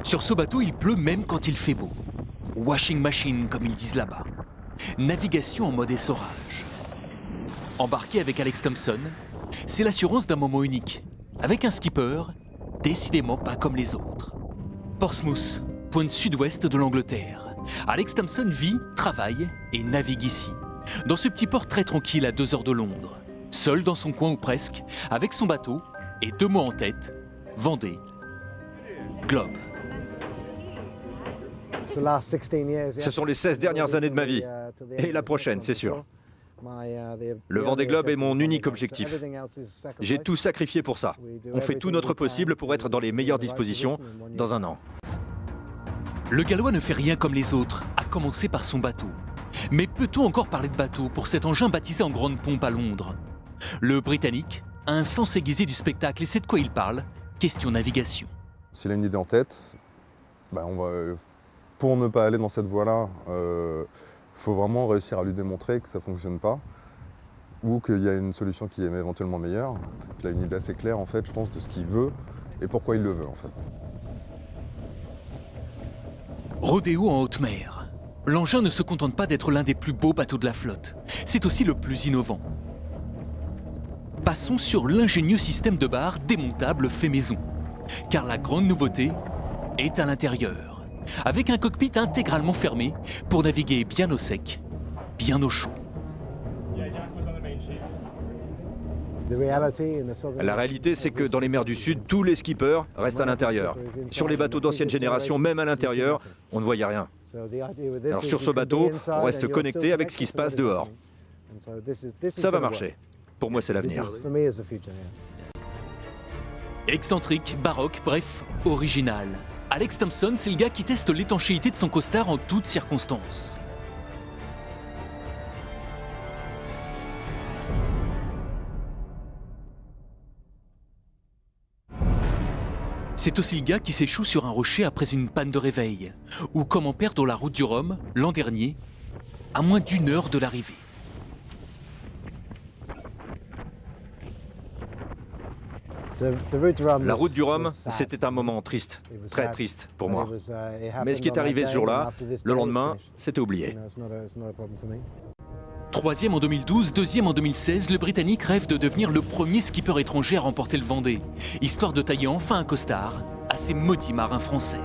Sur ce bateau, il pleut même quand il fait beau. Washing machine, comme ils disent là-bas. Navigation en mode essorage. Embarqué avec Alex Thompson, c'est l'assurance d'un moment unique, avec un skipper décidément pas comme les autres. Portsmouth, pointe sud-ouest de l'Angleterre. Alex Thompson vit, travaille et navigue ici, dans ce petit port très tranquille à 2 heures de Londres, seul dans son coin ou presque, avec son bateau et 2 mots en tête, Vendée, Globe. Ce sont les 16 dernières années de ma vie, et la prochaine, c'est sûr. Le Vendée Globe est mon unique objectif. J'ai tout sacrifié pour ça. On fait tout notre possible pour être dans les meilleures dispositions dans un an. Le Gallois ne fait rien comme les autres, à commencer par son bateau. Mais peut-on encore parler de bateau pour cet engin baptisé en grande pompe à Londres? Le Britannique a un sens aiguisé du spectacle et c'est de quoi il parle. Question navigation. S'il a une idée en tête, pour ne pas aller dans cette voie-là, faut vraiment réussir à lui démontrer que ça ne fonctionne pas ou qu'il y a une solution qui est éventuellement meilleure. Il a une idée assez claire, en fait, je pense, de ce qu'il veut et pourquoi il le veut, en fait. Rodéo en haute mer. L'engin ne se contente pas d'être l'un des plus beaux bateaux de la flotte. C'est aussi le plus innovant. Passons sur l'ingénieux système de barre démontable fait maison. Car la grande nouveauté est à l'intérieur, avec un cockpit intégralement fermé pour naviguer bien au sec, bien au chaud. La réalité, c'est que dans les mers du Sud, tous les skippers restent à l'intérieur. Sur les bateaux d'ancienne génération, même à l'intérieur, on ne voyait rien. Alors sur ce bateau, on reste connecté avec ce qui se passe dehors. Ça va marcher. Pour moi, c'est l'avenir. Excentrique, baroque, bref, original. Alex Thompson, c'est le gars qui teste l'étanchéité de son costard en toutes circonstances. C'est aussi le gars qui s'échoue sur un rocher après une panne de réveil, ou comment perdre la route du Rhum, l'an dernier, à moins d'1 heure de l'arrivée. La route du Rhum, c'était un moment triste, très triste pour moi. Mais ce qui est arrivé ce jour-là, le lendemain, c'était oublié. 3e en 2012, 2e en 2016, le Britannique rêve de devenir le premier skipper étranger à remporter le Vendée, histoire de tailler enfin un costard à ces maudits marins français.